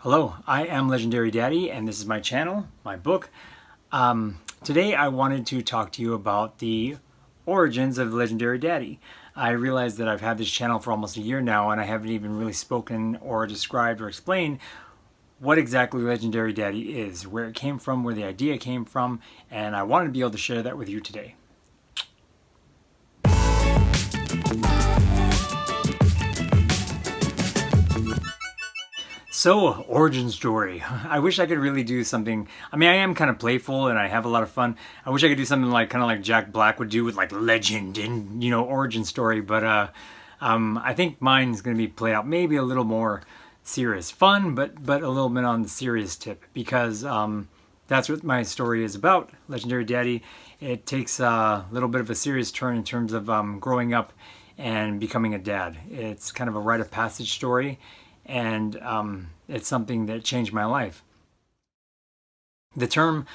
Hello, I am Legendary Daddy, and this is my channel, my book. Today I wanted to talk to you about the origins of Legendary Daddy. I realize that I've had this channel for almost a year now, and I haven't even really spoken or described or explained what exactly Legendary Daddy is, where it came from, where the idea came from, and I wanted to be able to share that with you today. So, origin story. I wish I could really do something. I mean, I am kind of playful and I have a lot of fun. I wish I could do something like kind of like Jack Black would do with like legend and origin story. But I think mine's going to be played out maybe a little more serious, fun, but a little bit on the serious tip because that's what my story is about. Legendary Daddy. It takes a little bit of a serious turn in terms of growing up and becoming a dad. It's kind of a rite of passage story. And it's something that changed my life. The term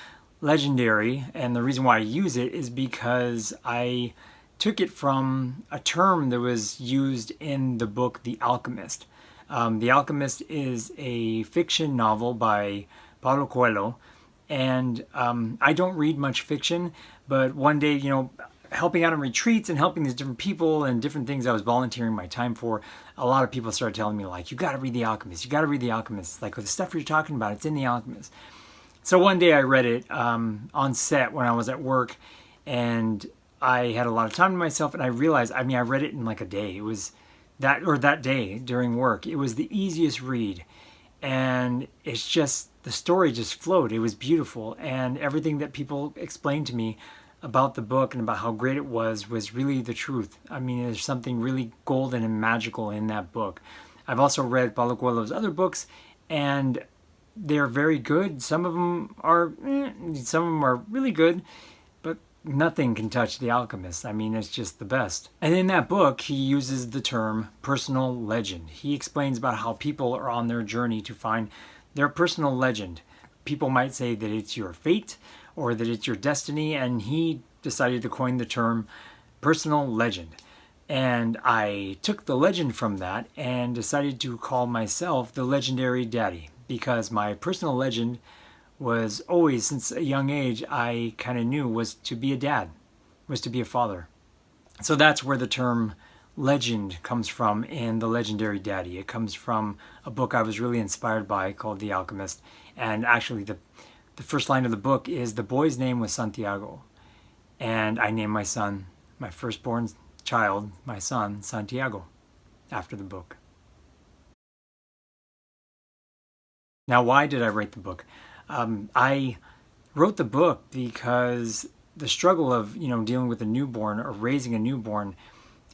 legendary, and the reason why I use it is because I took it from a term that was used in the book The Alchemist. The Alchemist is a fiction novel by Paulo Coelho, and I don't read much fiction, but one day, helping out on retreats and helping these different people and different things I was volunteering my time for, a lot of people started telling me like, you got to read The Alchemist, you got to read The Alchemist. Like, the stuff you're talking about, it's in The Alchemist. So one day I read it on set when I was at work, and I had a lot of time to myself, and I realized, I read it in like a day. It was that day during work. It was the easiest read, and it's just, the story just flowed. It was beautiful, and everything that people explained to me about the book and about how great it was really the truth. There's something really golden and magical in that book. I've also read Paulo Coelho's other books, and they're very good. Some of them are really good, but nothing can touch The Alchemist. It's just the best. And in that book, he uses the term personal legend. He explains about how people are on their journey to find their personal legend. People might say that it's your fate or that it's your destiny, and he decided to coin the term personal legend. And I took the legend from that and decided to call myself the Legendary Daddy, because my personal legend was always, since a young age, I kind of knew was to be a dad, was to be a father. So that's where the term legend comes from in The Legendary Daddy. It comes from a book I was really inspired by called The Alchemist. And actually the first line of the book is, the boy's name was Santiago. And I named my son, my firstborn child, my son, Santiago, after the book. Now, why did I write the book? I wrote the book because the struggle of, dealing with a newborn or raising a newborn,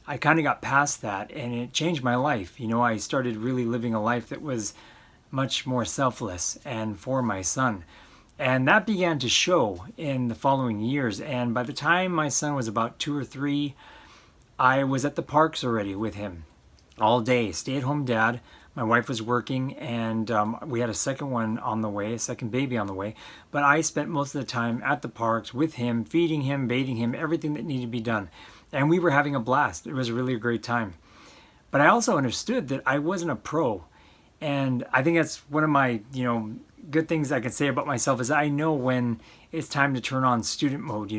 I kind of got past that, and it changed my life. I started really living a life that was much more selfless and for my son. And that began to show in the following years. And by the time my son was about 2 or 3, I was at the parks already with him all day. Stay-at-home dad. My wife was working, and we had a second one on the way, a second baby on the way. But I spent most of the time at the parks with him, feeding him, bathing him, everything that needed to be done. And we were having a blast. It was really a great time. But I also understood that I wasn't a pro. And I think that's one of my, good things I can say about myself is I know when it's time to turn on student mode,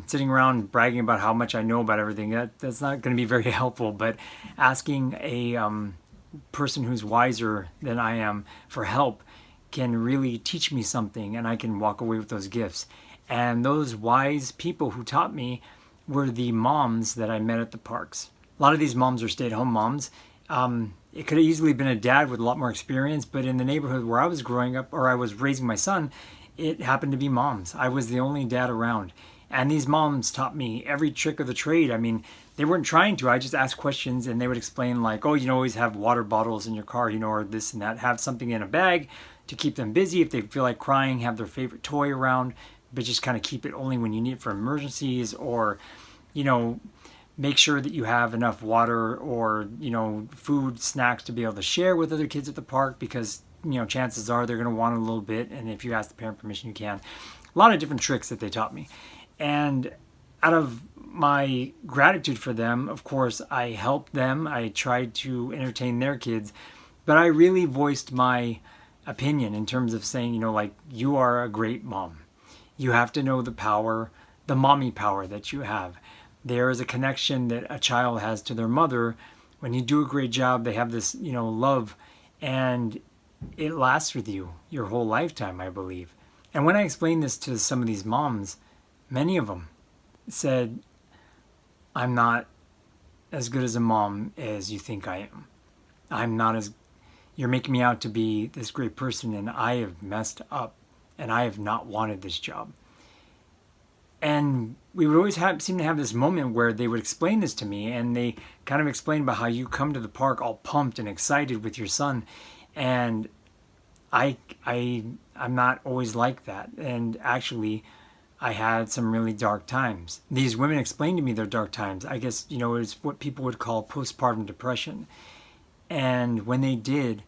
sitting around bragging about how much I know about everything, that's not going to be very helpful. But asking a person who's wiser than I am for help can really teach me something, and I can walk away with those gifts. And those wise people who taught me were the moms that I met at the parks. A lot of these moms are stay-at-home moms. It could have easily been a dad with a lot more experience, but in the neighborhood where I was growing up, or I was raising my son, it happened to be moms. I was the only dad around. And these moms taught me every trick of the trade. They weren't trying to. I just asked questions, and they would explain like, oh, always have water bottles in your car, or this and that. Have something in a bag to keep them busy. If they feel like crying, have their favorite toy around, but just kind of keep it only when you need it for emergencies, or, make sure that you have enough water or, food, snacks to be able to share with other kids at the park, because, chances are they're going to want a little bit. And if you ask the parent permission, you can. A lot of different tricks that they taught me. And out of my gratitude for them, of course, I helped them. I tried to entertain their kids. But I really voiced my opinion in terms of saying, like, you are a great mom. You have to know the power, the mommy power that you have. There is a connection that a child has to their mother. When you do a great job, they have this, love, and it lasts with you your whole lifetime, I believe. And when I explained this to some of these moms, many of them said, I'm not as good as a mom as you think I am. I'm not as, you're making me out to be this great person, and I have messed up, and I have not wanted this job. And we would always seem to have this moment where they would explain this to me, and they kind of explained about how you come to the park all pumped and excited with your son, and I'm not always like that. And actually, I had some really dark times. These women explained to me their dark times. I guess, it's what people would call postpartum depression. And when they did,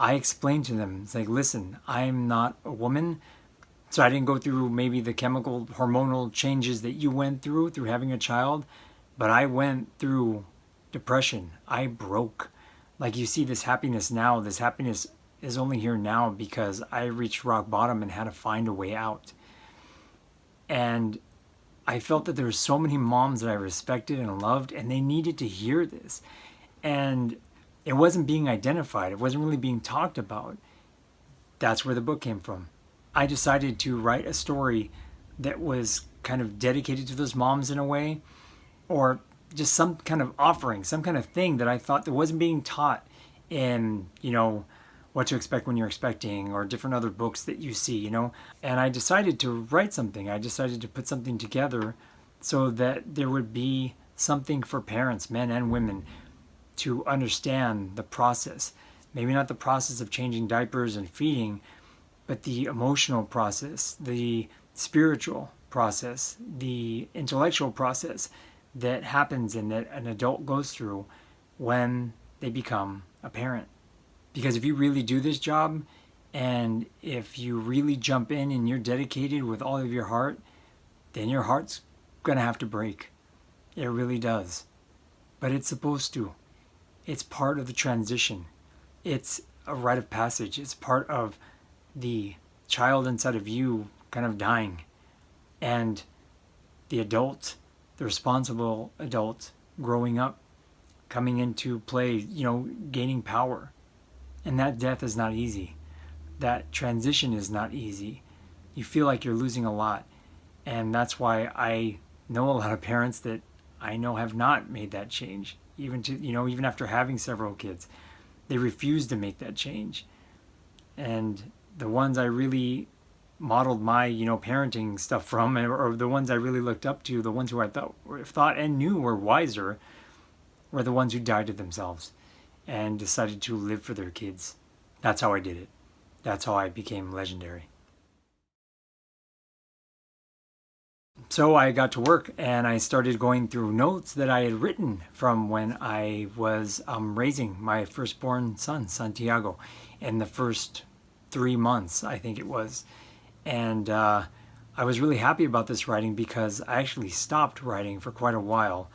I explained to them, it's like, listen, I'm not a woman, so I didn't go through maybe the chemical hormonal changes that you went through having a child, but I went through depression. I broke. Like, you see this happiness now, this happiness is only here now because I reached rock bottom and had to find a way out. And I felt that there were so many moms that I respected and loved, and they needed to hear this. And it wasn't being identified. It wasn't really being talked about. That's where the book came from. I decided to write a story that was kind of dedicated to those moms in a way, or just some kind of offering, some kind of thing that I thought that wasn't being taught in, What to Expect When You're Expecting, or different other books that you see, And I decided to write something. I decided to put something together so that there would be something for parents, men and women, to understand the process. Maybe not the process of changing diapers and feeding, but the emotional process, the spiritual process, the intellectual process that happens and that an adult goes through when they become a parent. Because if you really do this job, and if you really jump in and you're dedicated with all of your heart, then your heart's gonna have to break. It really does. But it's supposed to. It's part of the transition. It's a rite of passage. It's part of the child inside of you kind of dying, and the adult, the responsible adult growing up, coming into play, gaining power. And that death is not easy. That transition is not easy. You feel like you're losing a lot. And that's why I know a lot of parents that I know have not made that change. Even after having several kids, they refuse to make that change. And the ones I really modeled my, parenting stuff from, or the ones I really looked up to, the ones who I thought and knew were wiser, were the ones who died to themselves and decided to live for their kids. That's how I did it. That's how I became legendary. So I got to work, and I started going through notes that I had written from when I was raising my firstborn son, Santiago, in the first 3 months, I think it was. And I was really happy about this writing because I actually stopped writing for quite a while,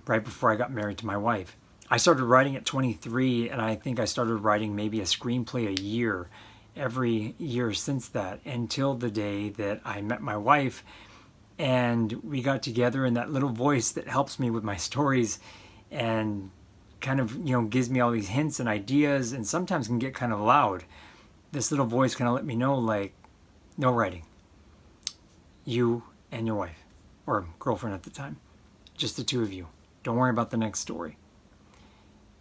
right before I got married to my wife. I started writing at 23, and I think I started writing maybe a screenplay a year, every year since that, until the day that I met my wife, and we got together, and that little voice that helps me with my stories and kind of, gives me all these hints and ideas, and sometimes can get kind of loud. This little voice kind of let me know, like, no writing. You and your wife, or girlfriend at the time, just the two of you. Don't worry about the next story.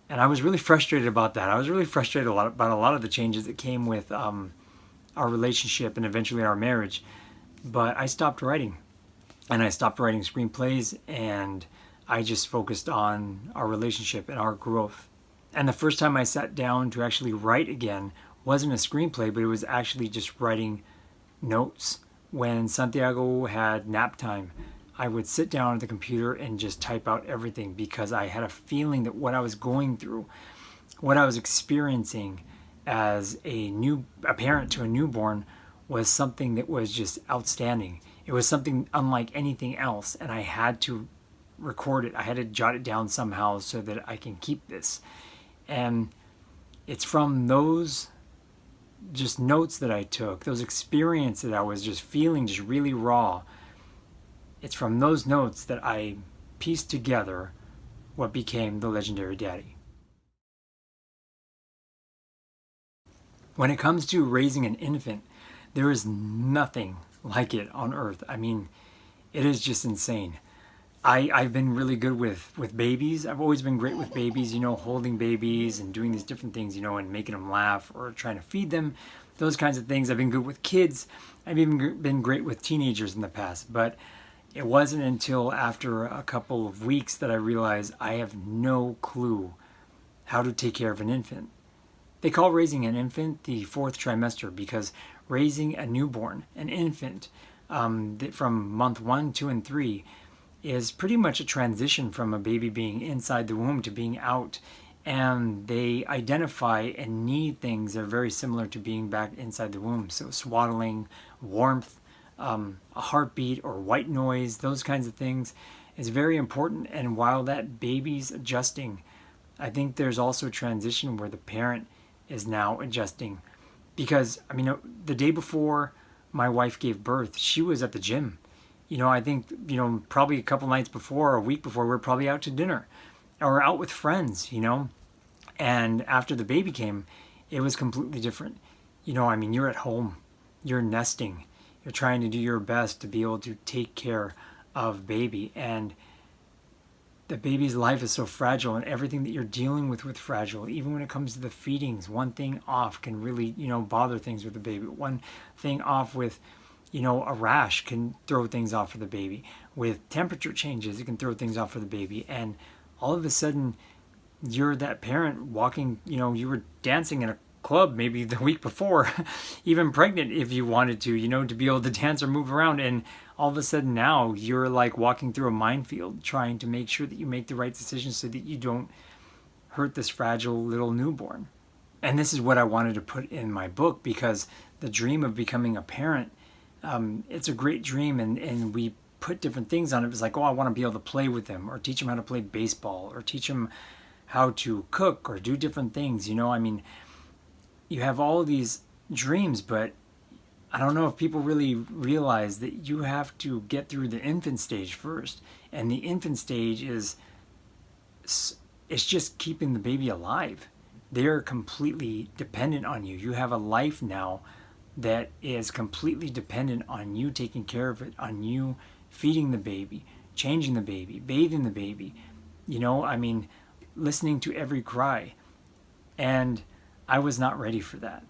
And I was really frustrated about that. I was really frustrated about a lot of the changes that came with our relationship and eventually our marriage. But I stopped writing. And I stopped writing screenplays, and I just focused on our relationship and our growth. And the first time I sat down to actually write again wasn't a screenplay, but it was actually just writing notes. When Santiago had nap time, I would sit down at the computer and just type out everything, because I had a feeling that what I was going through, what I was experiencing as a parent to a newborn, was something that was just outstanding. It was something unlike anything else, and I had to record it. I had to jot it down somehow so that I can keep this. And It's from those just notes that I took, those experiences that I was just feeling just really raw. It's from those notes that I pieced together what became the legendary daddy. When it comes to raising an infant, there is nothing like it on earth. I mean, it is just insane. I've been really good with babies. I've always been great with babies, holding babies and doing these different things, and making them laugh or trying to feed them, those kinds of things. I've been good with kids. I've even been great with teenagers in the past. But it wasn't until after a couple of weeks that I realized I have no clue how to take care of an infant. They call raising an infant the fourth trimester because raising a newborn, an infant, from month 1, 2, and 3, is pretty much a transition from a baby being inside the womb to being out. And they identify and need things that are very similar to being back inside the womb. So swaddling, warmth, a heartbeat or white noise, those kinds of things is very important. And while that baby's adjusting, I think there's also a transition where the parent is now adjusting. Because, the day before my wife gave birth, she was at the gym. I think, probably a couple nights before or a week before, we were probably out to dinner or out with friends, And after the baby came, it was completely different. You're at home, you're nesting, you're trying to do your best to be able to take care of baby. And the baby's life is so fragile, and everything that you're dealing with fragile. Even when it comes to the feedings, one thing off can really, bother things with the baby. One thing off with, a rash can throw things off for the baby. With temperature changes, it can throw things off for the baby. And all of a sudden, you're that parent walking, you were dancing in a club maybe the week before, even pregnant if you wanted to be able to dance or move around. And all of a sudden now you're like walking through a minefield trying to make sure that you make the right decisions so that you don't hurt this fragile little newborn. And this is what I wanted to put in my book, because the dream of becoming a parent, it's a great dream, and we put different things on it. It's like, I want to be able to play with them, or teach them how to play baseball, or teach them how to cook, or do different things. You have all of these dreams, but I don't know if people really realize that you have to get through the infant stage first. And the infant stage it's just keeping the baby alive. They're completely dependent on you. You have a life now that is completely dependent on you taking care of it, on you feeding the baby, changing the baby, bathing the baby, listening to every cry. And I was not ready for that.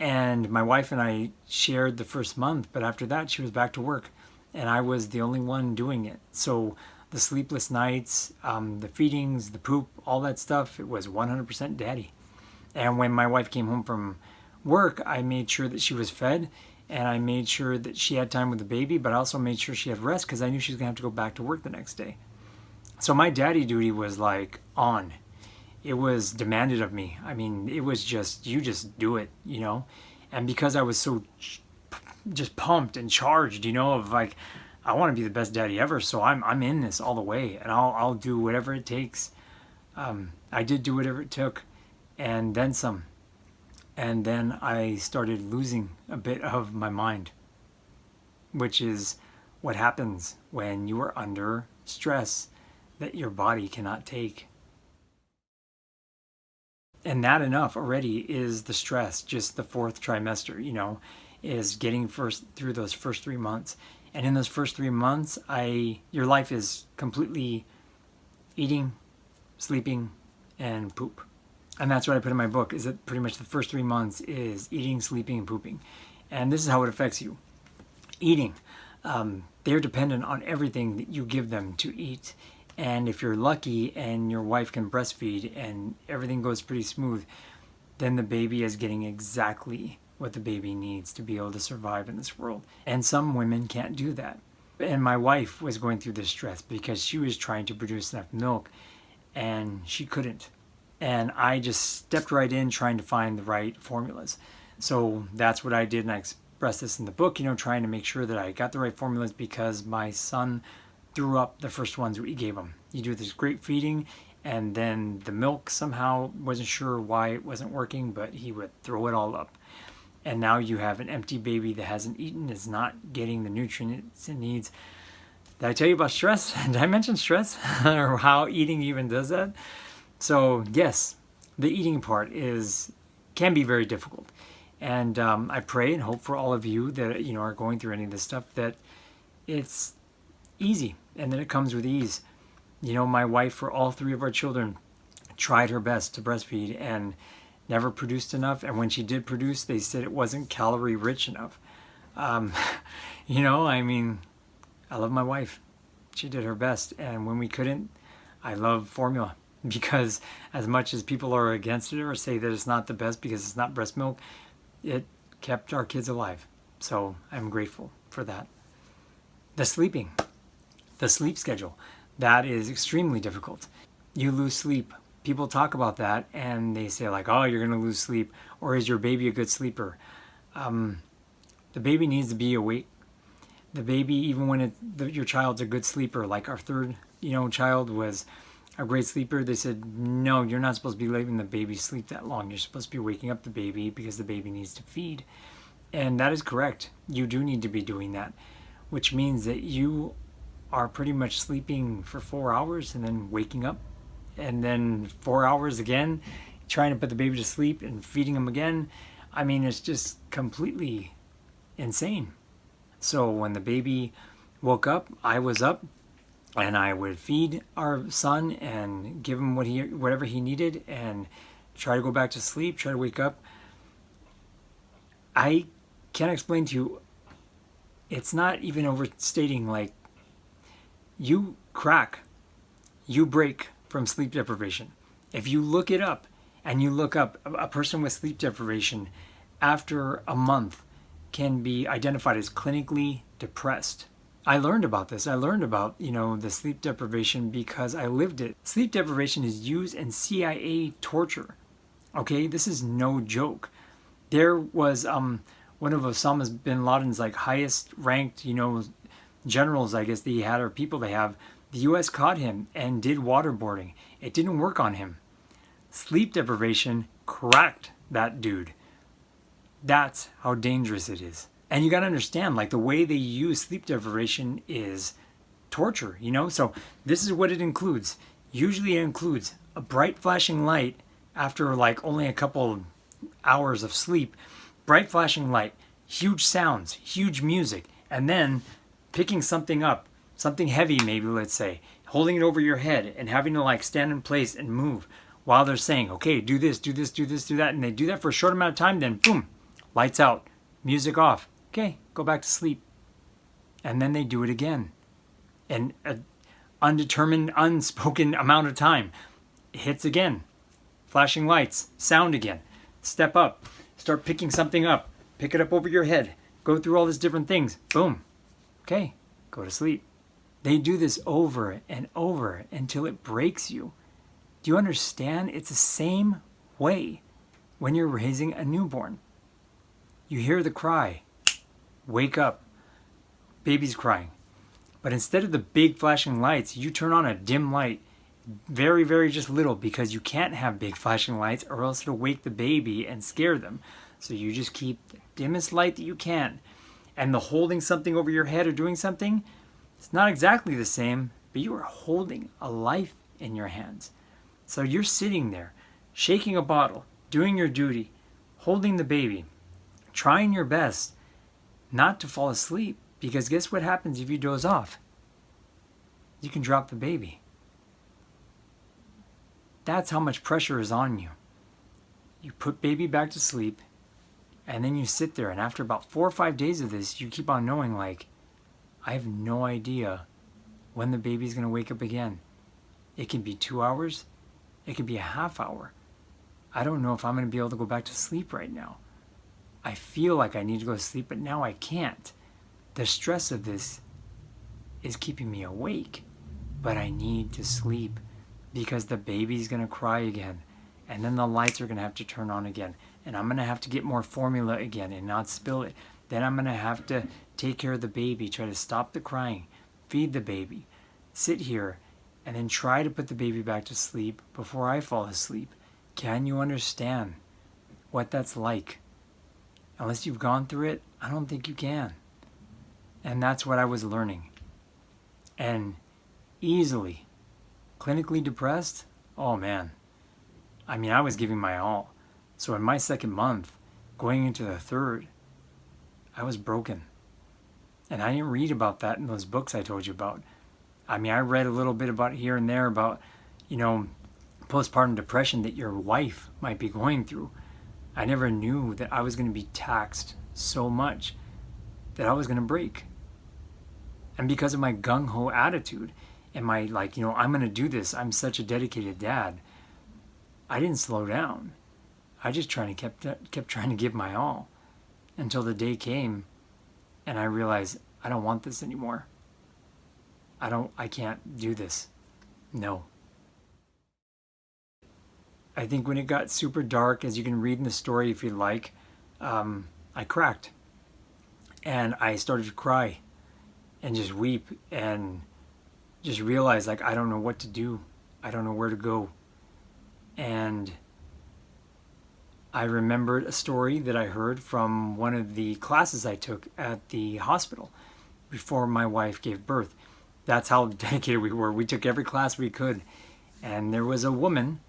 And my wife and I shared the first month, but after that she was back to work and I was the only one doing it. So the sleepless nights, the feedings, the poop, all that stuff, it was 100% daddy. And when my wife came home from work, I made sure that she was fed, and I made sure that she had time with the baby, but I also made sure she had rest because I knew she was going to have to go back to work the next day. So my daddy duty was like on. It was demanded of me. It was just, you just do it, And because I was so just pumped and charged, of like, I want to be the best daddy ever, so I'm in this all the way, and I'll do whatever it takes. I did do whatever it took, and then some. And then I started losing a bit of my mind, which is what happens when you are under stress that your body cannot take. And that enough already is the stress, just the fourth trimester, is getting through those first 3 months. And in those first 3 months, your life is completely eating, sleeping, and poop. And that's what I put in my book, is that pretty much the first 3 months is eating, sleeping, and pooping. And this is how it affects you. Eating. They're dependent on everything that you give them to eat. And if you're lucky and your wife can breastfeed and everything goes pretty smooth, then the baby is getting exactly what the baby needs to be able to survive in this world. And some women can't do that. And my wife was going through this stress because she was trying to produce enough milk and she couldn't. And I just stepped right in trying to find the right formulas. So that's what I did, and I expressed this in the book, trying to make sure that I got the right formulas because my son threw up the first ones we gave him. You do this great feeding, And then the milk somehow wasn't sure why it wasn't working, but he would throw it all up. And now you have an empty baby that hasn't eaten, is not getting the nutrients it needs. Did I tell you about stress? Did I mention stress or how eating even does that? So yes, the eating part can be very difficult. And I pray and hope for all of you that are going through any of this stuff that it's easy and that it comes with ease. My wife, for all three of our children, tried her best to breastfeed and never produced enough. And when she did produce, they said it wasn't calorie rich enough. I mean, I love my wife. She did her best. And when we couldn't, I love formula, because as much as people are against it or say that it's not the best because it's not breast milk, it kept our kids alive. So I'm grateful for that. The sleep schedule, that is extremely difficult. You lose sleep. People talk about that and they say like, oh, you're going to lose sleep. Or is your baby a good sleeper? The baby needs to be awake. The baby, even when your child's a good sleeper, like our third, child was a great sleeper, they said, no, you're not supposed to be letting the baby sleep that long. You're supposed to be waking up the baby because the baby needs to feed. And that is correct. You do need to be doing that, which means that you are pretty much sleeping for 4 hours and then waking up, and then 4 hours again, trying to put the baby to sleep and feeding him again. I mean, it's just completely insane. So when the baby woke up, I was up, and I would feed our son and give him whatever he needed and try to go back to sleep, try to wake up. I can't explain to you, it's not even overstating, like, you break from sleep deprivation. If you look it up and you look up a person with sleep deprivation after a month can be identified as clinically depressed. I learned about this. I learned about, the sleep deprivation because I lived it. Sleep deprivation is used in CIA torture. Okay, this is no joke. There was one of Osama bin Laden's highest ranked, generals, I guess, that he had, or people they have. The U.S. caught him and did waterboarding. It didn't work on him. Sleep deprivation cracked that dude. That's how dangerous it is. And you got to understand, the way they use sleep deprivation is torture, So this is what it includes. Usually it includes a bright flashing light after only a couple hours of sleep. Bright flashing light, huge sounds, huge music, and then picking something up, something heavy maybe, let's say, holding it over your head and having to stand in place and move while they're saying, okay, do this, do this, do this, do that. And they do that for a short amount of time, then boom, lights out, music off. Okay, go back to sleep. And then they do it again. And an undetermined, unspoken amount of time. It hits again. Flashing lights, sound again. Step up, start picking something up, pick it up over your head, go through all these different things. Boom. Okay, go to sleep. They do this over and over until it breaks you. Do you understand? It's the same way when you're raising a newborn. You hear the cry. Wake up. Baby's crying. But instead of the big flashing lights, you turn on a dim light. Very, very just little, because you can't have big flashing lights or else it'll wake the baby and scare them. So you just keep the dimmest light that you can. And the holding something over your head or doing something, it's not exactly the same, but you are holding a life in your hands. So you're sitting there, shaking a bottle, doing your duty, holding the baby, trying your best not to fall asleep, because guess what happens if you doze off? You can drop the baby. That's how much pressure is on you. You put baby back to sleep, and then you sit there, and after about 4 or 5 days of this, you keep on knowing, I have no idea when the baby's going to wake up again. It can be 2 hours. It could be a half hour. I don't know if I'm going to be able to go back to sleep right now. I feel like I need to go to sleep, but now I can't. The stress of this is keeping me awake, but I need to sleep because the baby's going to cry again, and then the lights are going to have to turn on again, and I'm going to have to get more formula again and not spill it. Then I'm going to have to take care of the baby, try to stop the crying, feed the baby, sit here and then try to put the baby back to sleep before I fall asleep. Can you understand what that's like? Unless you've gone through it, I don't think you can. And that's what I was learning. And easily, clinically depressed, oh man. I mean, I was giving my all. So in my second month, going into the third, I was broken. And I didn't read about that in those books I told you about. I mean, I read a little bit about here and there about, postpartum depression that your wife might be going through. I never knew that I was going to be taxed so much that I was going to break. And because of my gung-ho attitude and my I'm going to do this, I'm such a dedicated dad, I didn't slow down. I just kept trying to give my all until the day came and I realized I don't want this anymore. I can't do this. No. I think when it got super dark, as you can read in the story if you like, I cracked. And I started to cry and just weep and just realize I don't know what to do. I don't know where to go. And I remembered a story that I heard from one of the classes I took at the hospital before my wife gave birth. That's how dedicated we were. We took every class we could. And there was a woman,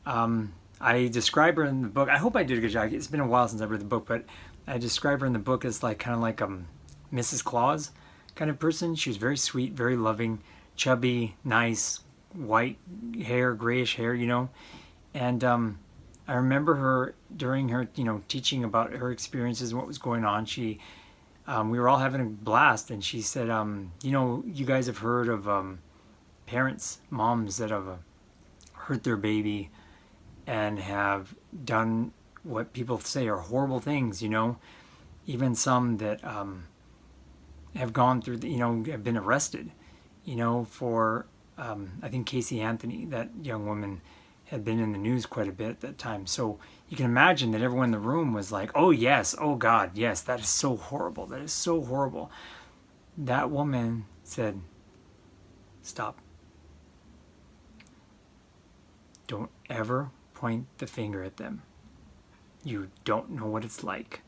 I describe her in the book. I hope I did a good job. It's been a while since I read the book, but I describe her in the book as kind of like Mrs. Claus kind of person. She was very sweet, very loving, chubby, nice, white hair, grayish hair, And I remember her during her, teaching about her experiences and what was going on. We were all having a blast, and she said, you guys have heard of moms that have hurt their baby and have done what people say are horrible things, even some that have gone through, have been arrested, for, I think Casey Anthony, that young woman, had been in the news quite a bit at that time. So you can imagine that everyone in the room was like, oh yes, oh God, yes, that is so horrible. That is so horrible. That woman said, stop. Don't ever point the finger at them. You don't know what it's like.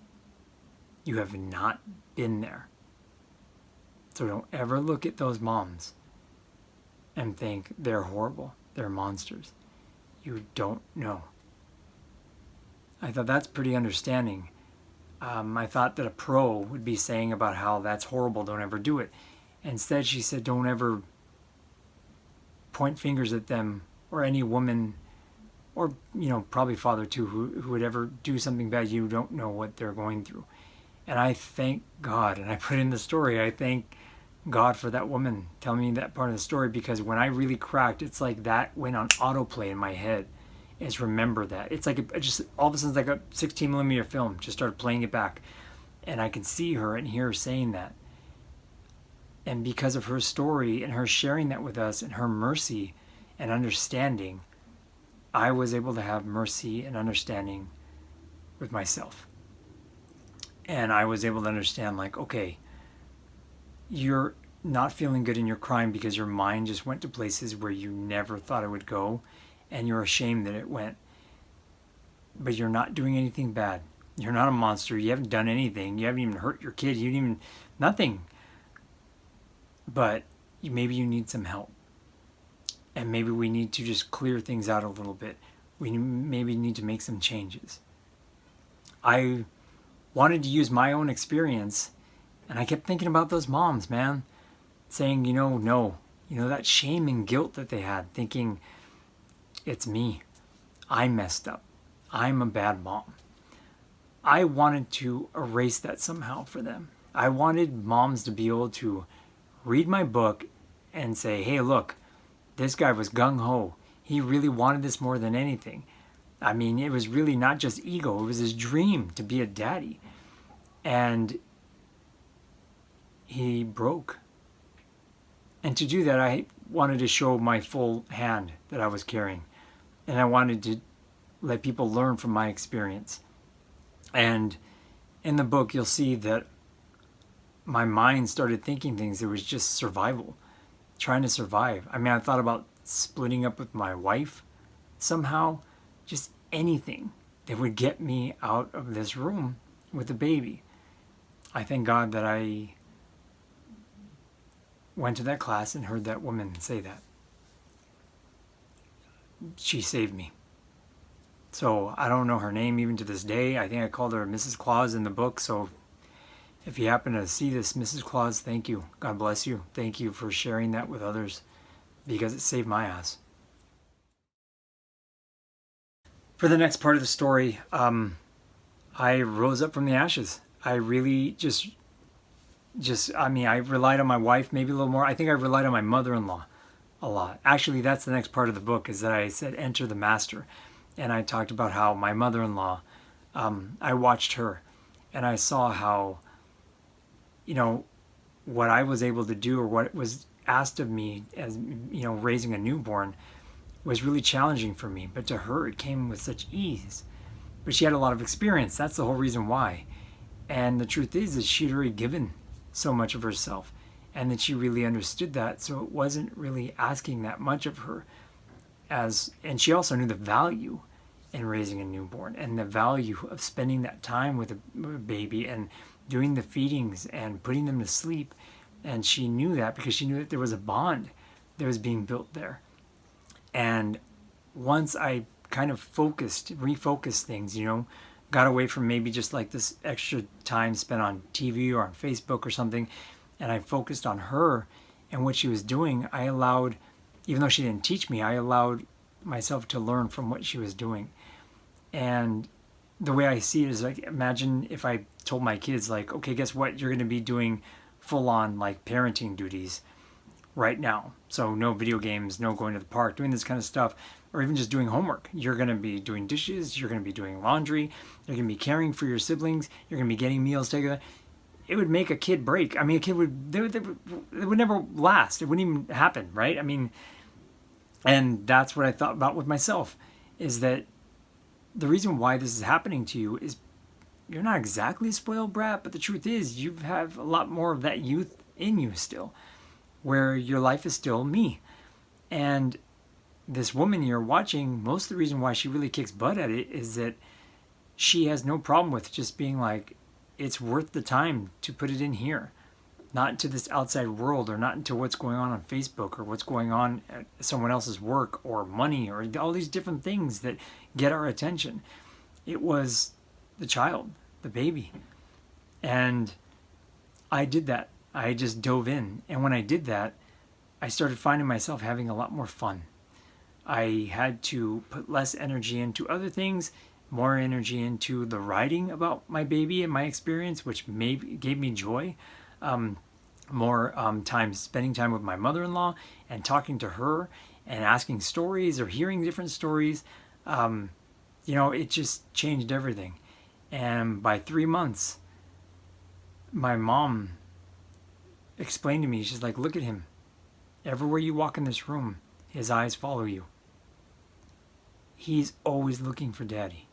You have not been there. So don't ever look at those moms and think they're horrible. They're monsters. You don't know. I thought that's pretty understanding. I thought that a pro would be saying about how that's horrible, don't ever do it. Instead, she said, don't ever point fingers at them or any woman, or, probably father too, who would ever do something bad. You don't know what they're going through. And I thank God, and I put in the story, I thank God for that woman telling me that part of the story, because when I really cracked, it's like that went on autoplay in my head. Is remember that. It's like just all of a sudden it's like a 16 millimeter film just started playing it back, and I can see her and hear her saying that. And because of her story and her sharing that with us and her mercy and understanding, I was able to have mercy and understanding with myself. And I was able to understand, okay, you're not feeling good and you're crying because your mind just went to places where you never thought it would go, and you're ashamed that it went. But you're not doing anything bad. You're not a monster. You haven't done anything. You haven't even hurt your kid. You didn't even, nothing. But maybe you need some help. And maybe we need to just clear things out a little bit. We maybe need to make some changes. I wanted to use my own experience, and I kept thinking about those moms, man, saying, no, that shame and guilt that they had, thinking, it's me. I messed up. I'm a bad mom. I wanted to erase that somehow for them. I wanted moms to be able to read my book and say, hey, look, this guy was gung-ho. He really wanted this more than anything. I mean, it was really not just ego. It was his dream to be a daddy. And he broke. And to do that, I wanted to show my full hand that I was carrying. And I wanted to let people learn from my experience. And in the book, you'll see that my mind started thinking things. It was just survival, trying to survive. I mean, I thought about splitting up with my wife somehow, just anything that would get me out of this room with the baby. I thank God that I went to that class and heard that woman say that. She saved me. So I don't know her name even to this day. I think I called her Mrs. Claus in the book. So if you happen to see this, Mrs. Claus, thank you. God bless you. Thank you for sharing that with others, because it saved my ass. For the next part of the story, I rose up from the ashes. I really I relied on my wife maybe a little more. I think I relied on my mother-in-law a lot. Actually, that's the next part of the book, is that I said, enter the master. And I talked about how my mother-in-law, I watched her and I saw how, what I was able to do, or what was asked of me as, raising a newborn, was really challenging for me. But to her, it came with such ease. But she had a lot of experience. That's the whole reason why. And the truth is that she'd already given so much of herself, and that she really understood that. So it wasn't really asking that much of her. And she also knew the value in raising a newborn, and the value of spending that time with a baby and doing the feedings and putting them to sleep. And she knew that because she knew that there was a bond that was being built there. And once I kind of refocused things, got away from maybe just like this extra time spent on TV or on Facebook or something, and I focused on her and what she was doing, I allowed, even though she didn't teach me, I allowed myself to learn from what she was doing. And the way I see it is, like, imagine if I told my kids, like, okay, guess what? You're going to be doing full-on, like, parenting duties right now. So no video games, no going to the park, doing this kind of stuff, or even just doing homework. You're going to be doing dishes, you're going to be doing laundry, you're going to be caring for your siblings, you're going to be getting meals together. It would make a kid break. I mean, a kid it would never last. It wouldn't even happen, right? I mean, and that's what I thought about with myself, is that the reason why this is happening to you is you're not exactly a spoiled brat, but the truth is you have a lot more of that youth in you still, where your life is still me. And this woman you're watching, most of the reason why she really kicks butt at it is that she has no problem with just being like, it's worth the time to put it in here, not into this outside world, or not into what's going on Facebook, or what's going on at someone else's work, or money, or all these different things that get our attention. It was the child, the baby. And I did that. I just dove in. And when I did that, I started finding myself having a lot more fun. I had to put less energy into other things, more energy into the writing about my baby and my experience, which maybe gave me joy. More time spending time with my mother-in-law and talking to her and asking stories or hearing different stories. It just changed everything. And by 3 months, my mom explained to me, she's like, look at him. Everywhere you walk in this room, his eyes follow you. He's always looking for daddy.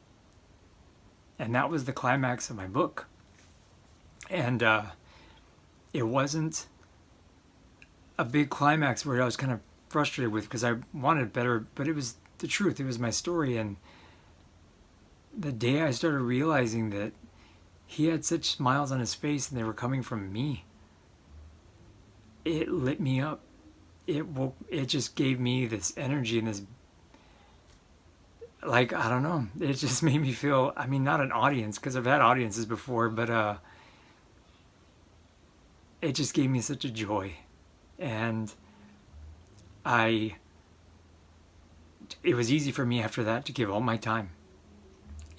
And that was the climax of my book. And it wasn't a big climax where I was kind of frustrated with, because I wanted better, but it was the truth. It was my story. And the day I started realizing that he had such smiles on his face and they were coming from me, it lit me up. It just gave me this energy and this, like, I don't know, it just made me feel, I mean, not an audience, because I've had audiences before, but it just gave me such a joy. And it was easy for me after that to give all my time.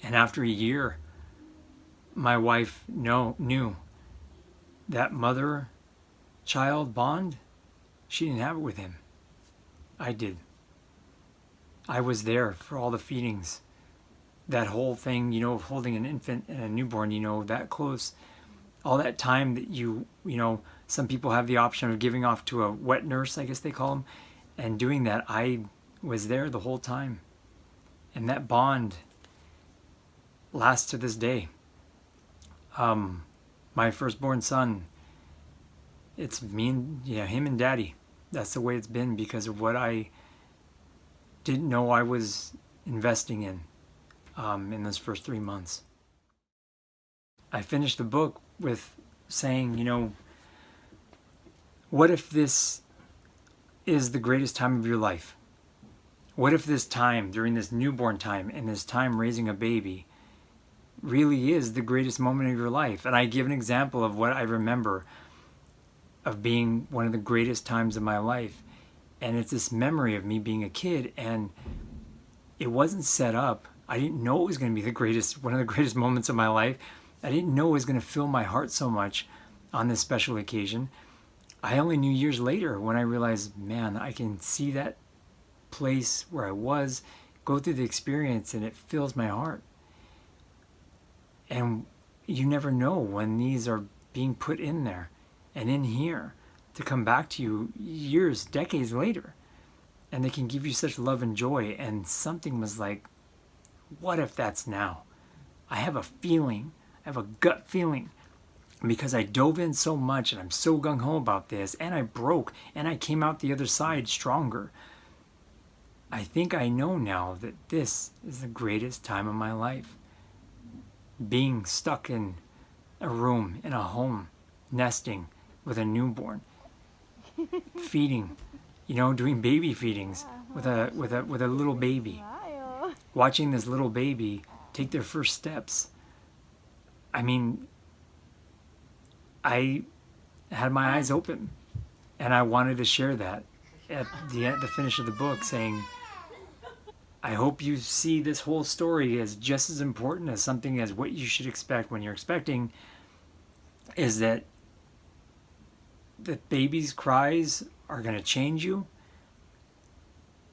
And after a year, my wife knew that mother-child bond, she didn't have it with him. I did. I was there for all the feedings. That whole thing, of holding an infant and a newborn, that close. All that time that some people have the option of giving off to a wet nurse, I guess they call them, and doing that. I was there the whole time. And that bond lasts to this day. My firstborn son, it's me and him and daddy. That's the way it's been, because of what I didn't know I was investing in those first 3 months. I finished the book with saying, what if this is the greatest time of your life? What if this time, during this newborn time and this time raising a baby, really is the greatest moment of your life? And I give an example of what I remember of being one of the greatest times of my life. And it's this memory of me being a kid, and it wasn't set up. I didn't know it was going to be one of the greatest moments of my life. I didn't know it was going to fill my heart so much on this special occasion. I only knew years later when I realized, man, I can see that place where I was, go through the experience, and it fills my heart. And you never know when these are being put in there and in here to come back to you years, decades later. And they can give you such love and joy. And something was like, what if that's now? I have a feeling, I have a gut feeling, because I dove in so much and I'm so gung-ho about this, and I broke and I came out the other side stronger. I think I know now that this is the greatest time of my life. Being stuck in a room, in a home, nesting with a newborn, feeding, doing baby feedings with a little baby, watching this little baby take their first steps. I mean, I had my eyes open, and I wanted to share that at the finish of the book, saying, I hope you see this whole story as just as important as something as what you should expect when you're expecting, is that the baby's cries are going to change you.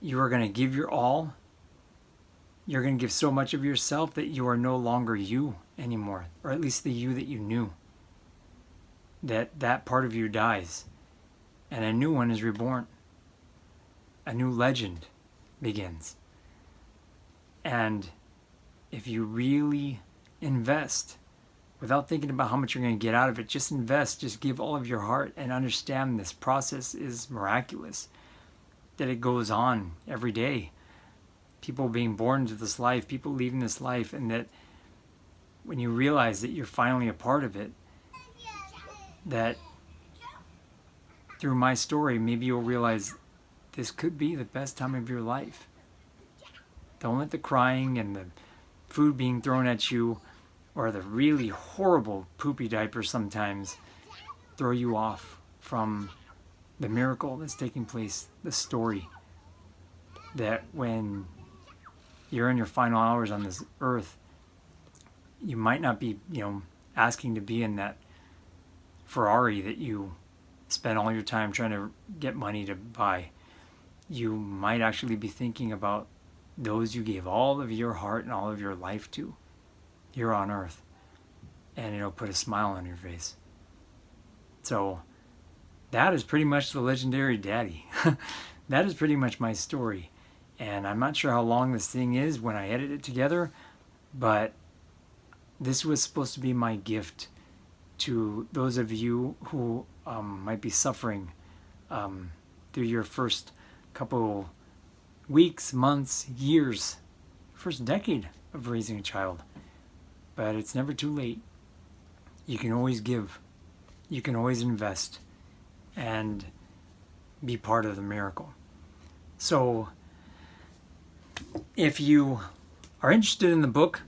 You are going to give your all. You're going to give so much of yourself that you are no longer you anymore, or at least the you that you knew. That part of you dies, and a new one is reborn. A new legend begins. And if you really invest, without thinking about how much you're going to get out of it, just invest, just give all of your heart, and understand this process is miraculous, that it goes on every day. People being born into this life, people leaving this life, and that when you realize that you're finally a part of it, that through my story, maybe you'll realize this could be the best time of your life. Don't let the crying and the food being thrown at you, or the really horrible poopy diapers sometimes, throw you off from the miracle that's taking place, the story. That when you're in your final hours on this earth, you might not be, asking to be in that Ferrari that you spend all your time trying to get money to buy. You might actually be thinking about those you gave all of your heart and all of your life to here on earth, and it'll put a smile on your face. So that is pretty much the legendary daddy. That is pretty much my story, and I'm not sure how long this thing is when I edit it together, but this was supposed to be my gift to those of you who might be suffering through your first couple weeks, months, years, first decade of raising a child. But it's never too late. You can always give. You can always invest and be part of the miracle. So if you are interested in the book,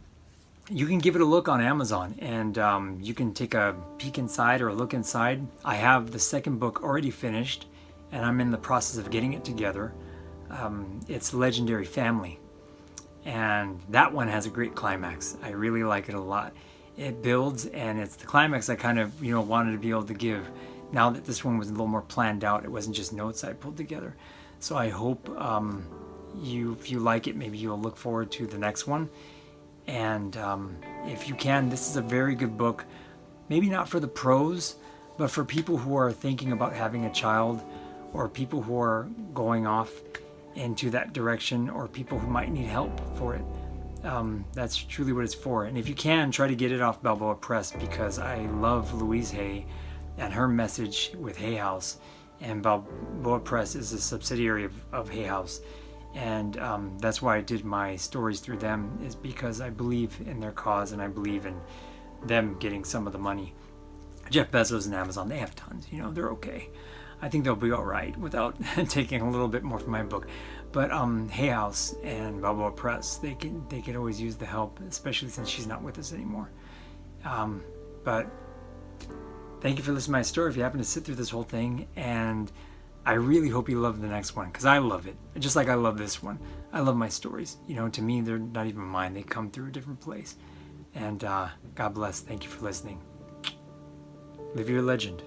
you can give it a look on Amazon, and you can take a peek inside or a look inside. I have the second book already finished, and I'm in the process of getting it together. It's Legendary Family, and that one has a great climax. I really like it a lot. It builds, and it's the climax I kind of wanted to be able to give. Now that this one was a little more planned out, it wasn't just notes I pulled together. So I hope if you like it, maybe you'll look forward to the next one. And if you can, this is a very good book. Maybe not for the pros, but for people who are thinking about having a child, or people who are going off into that direction, or people who might need help for it. That's truly what it's for. And if you can, try to get it off Balboa Press, because I love Louise Hay and her message with Hay House. And Balboa Press is a subsidiary of Hay House. And that's why I did my stories through them, is because I believe in their cause and I believe in them getting some of the money. Jeff Bezos and Amazon, they have tons, they're okay. I think they'll be all right without taking a little bit more from my book. But Hay House and Balboa Press, they could always use the help, especially since she's not with us anymore. But thank you for listening to my story. If you happen to sit through this whole thing, and I really hope you love the next one, because I love it, just like I love this one. I love my stories. To me, they're not even mine. They come through a different place. And God bless. Thank you for listening. Live your legend.